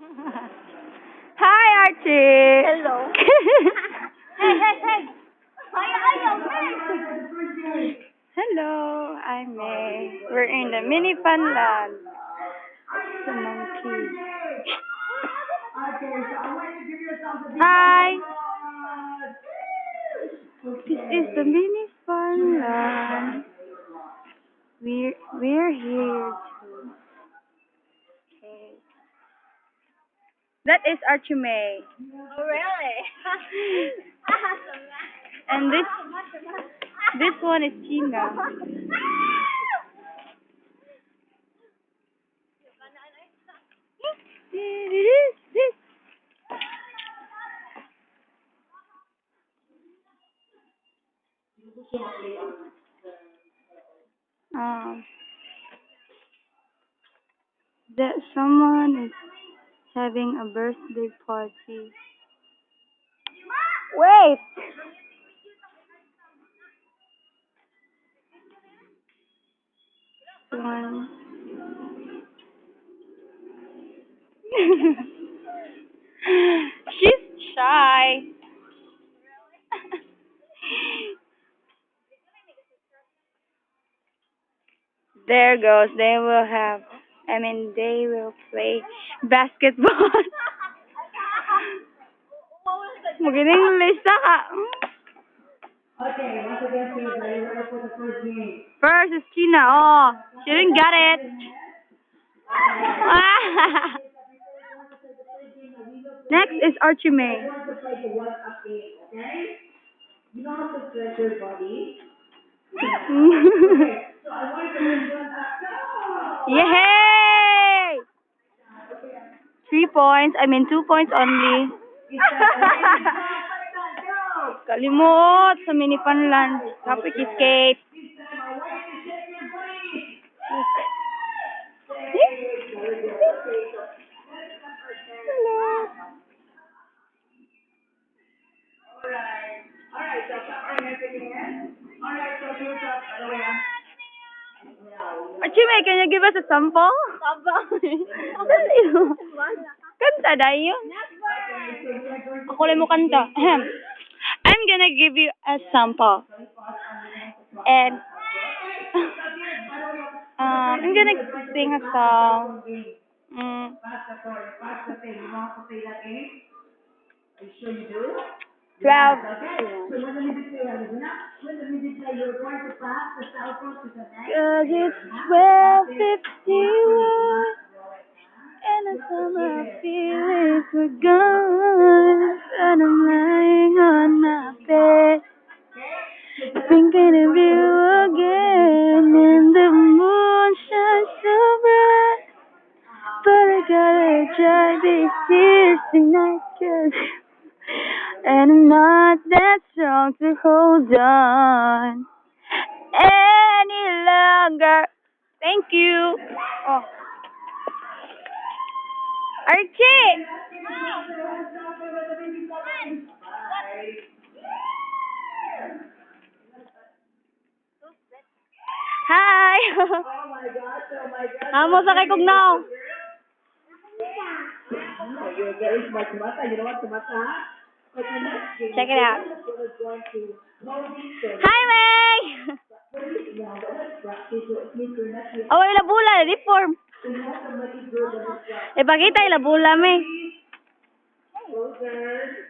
Hi, Archie. Hello. Hey, hey, hey. Ayaw, hey. Hello, I'm May. We're in the mini funland. The monkey. Hi. This is the mini funland. We're here too. Okay. That is Archie May. Oh, really? And this one is Tina. That someone is having a birthday party. Wait. One. She's shy. There goes. They will play basketball. Mag-English ka. Okay, once again, please, are you ready for the first game? First is Tina. Oh, she didn't get it. Next is Archie May. I want to play the one-up game, okay? You don't have to stretch your body. Okay, so I want to win one-up. Go! Yay! 3 points. 2 points only. Kalimot sa mini funland. Topic escape. This time, I want you to shake your body. Alright, so clap our hands again. Alright, so here's up. Other way up. Archie May, can you give us a sample? Kanta dayo. Ako lang mo kanta. I'm gonna give you a sample. And I'm gonna sing a song. Pass the toy. Pass the thing. You know how to play that game? Are you sure you do? 12. Okay. So when the music play, you're going to pass the cell phone to the next. 'Cause it's 12:51 and the summer feelings are gone, and I'm lying on my bed, thinking of you again, and the moon shines so bright, but I gotta dry these tears tonight, 'cause and I'm not that strong to hold on any longer. Thank you. Oh. Archie! Hi! Oh my gosh. Amo sa kay Kugnaw. Oh, you're very smart, Tumata. You know what, Tumata? But the next game, Check it out. we're going to Cody. Hi, May! Now, let's practice. So, it means you're not yet. Oh, ilabula. Reform. You have somebody good at this practice. Ipakita ilabula, May. Closer.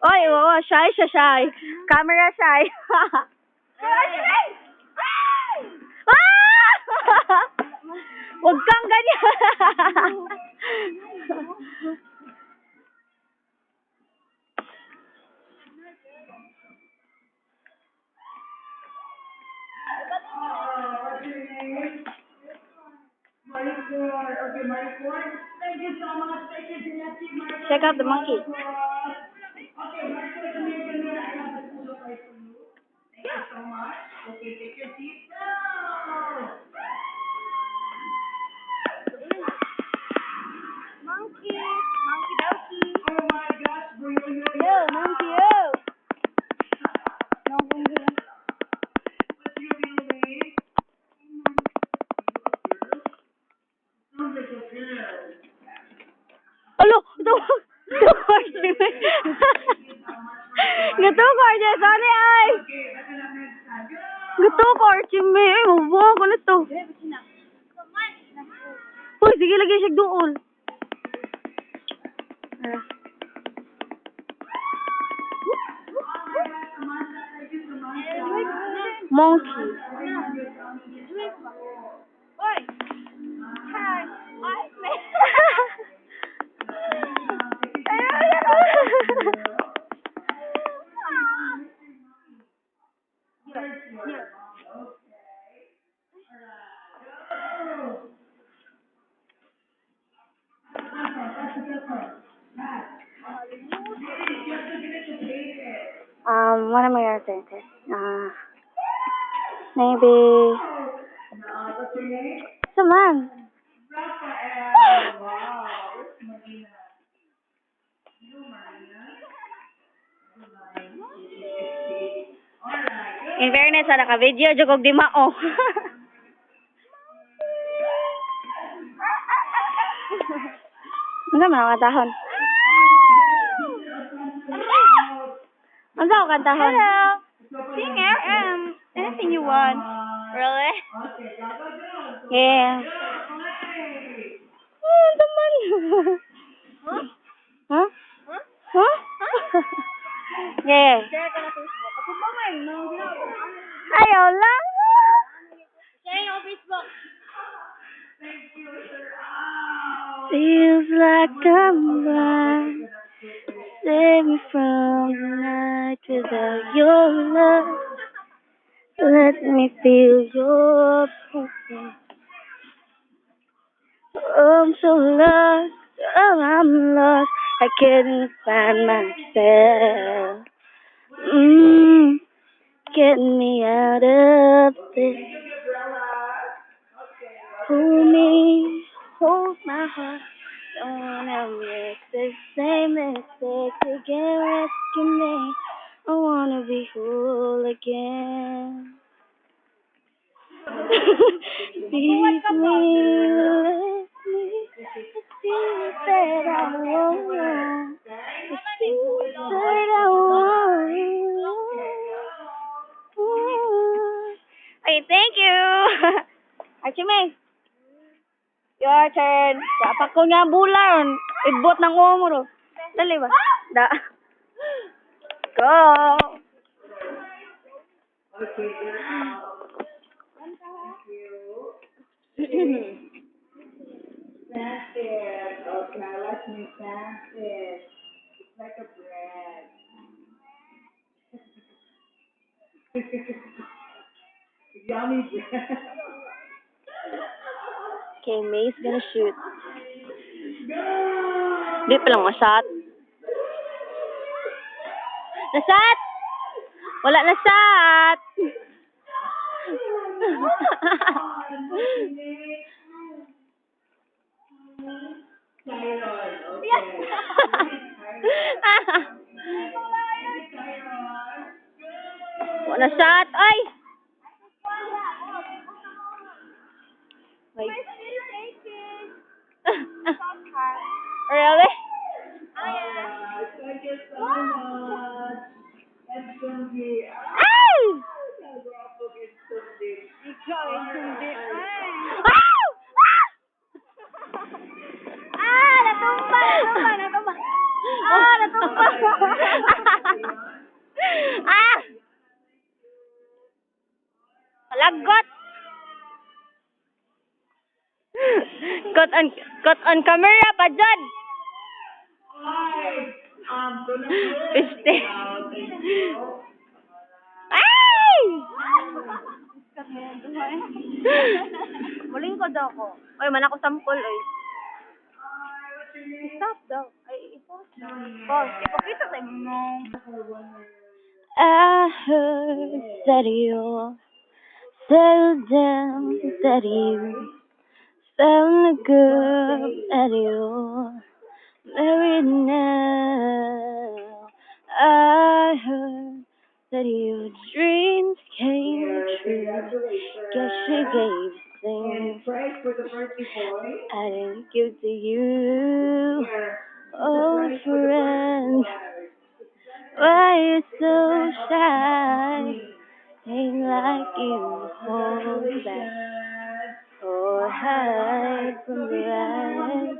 Oy, oo, shy siya, shy. Camera shy. Huwag kang ganyan. Okay, Maricor. Thank you so much. Thank you, Jeanette. Check out the monkey. Okay, Maricor, come here. I have a special prize for you. Thank you so much. Okay, take your seat. Go! Monkey. Monkey donkey. Oh my gosh, bro, you're Yo, monkey. Gato ko, Archie. Sorry, ay. Okay, baka lang next time. Go! Gato ko, Archie. May, mabuha ko na to. Uy, sige, lagay siya doon. Monkey. What am I gonna say? Maybe. What's your name? Saman. Raphael. Wow. Where's Marina? You, Marina? Alright. In fairness, naka-video, jugog di mao. Ano man ang katahon? Ano ang katahon? Hello. Singer, anything you want. Really? Okay, go. Yeah. Hey. Oh, naman. Huh? Huh? Huh? Yeah. Share ka na Facebook. Kasi ba may nang ginagawa? Ayaw lang. Share yung Facebook. Feels like I'm blind. Save me from the night without your love. Let me feel your presence. Oh, I'm so lost. Oh, I'm lost. I couldn't find myself. Get me out of this. Hold me, hold my heart. Don't wanna make the same mistake again. Rescue me. I wanna be whole again. Feed me, let me. It's you that I want. It's you that I want. Ay, thank you. Archie May. Your turn. Dapat ko nga bulan. Ibot ng umuro. Dali ba? Da. Go. Okay, you're out. Thank you. Sandwich. Okay, I like my sandwich. It's like a bread. Yummy bread. Okay, May's gonna shoot. Go! Di pa lang masat. Nasat! Wala nasat! Tyron, okay. Wala nasat! Ay! Wait. Really? Thank you so much. It's gonna be Ay! Ikaw, hindi. Ow! Natumba. Natumba. Ah! Lagot! Got on camera pa dyan! Piste. Ay! Muling ko daw ko. Oy, man ako sampol, oy. Stop daw. Ay, i-pause daw. Pause. Ipakita sa inyo. I heard that you settled down, that you found a girl, that you're married now. I heard that your dreams came true. Guess she gave things price for the birthday boy. I didn't give to you. Oh, friend, Why you so shy? Ain't like you hold back or hide from the light.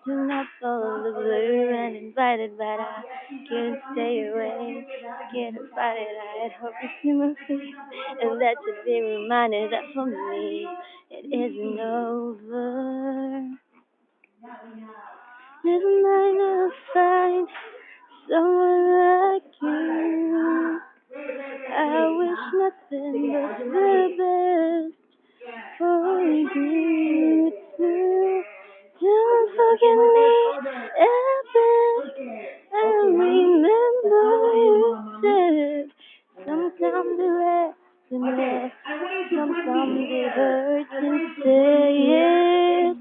Do not follow the blue and invited, but I can't stay away. Get invited, I hope you see my face and let you be reminded that for me it isn't over. Never mind, I'll find someone like you. I wish nothing but the best for you too. Don't forget me ever. I remember you said sometimes the rest enough. Sometimes it hurts and say it.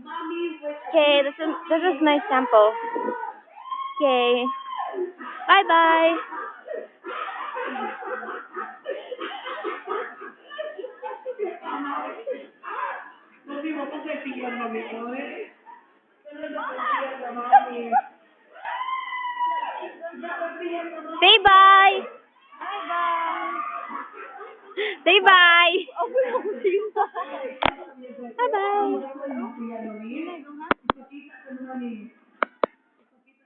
Okay, this is my sample. Okay, bye bye. Sabi mo, pagkatiyan kami, oy. Pagkatiyan na mami. Pagkatiyan na mami. Say bye. Say bye. Bye bye. Pagkatiyan kami. Ipakita ka naman eh.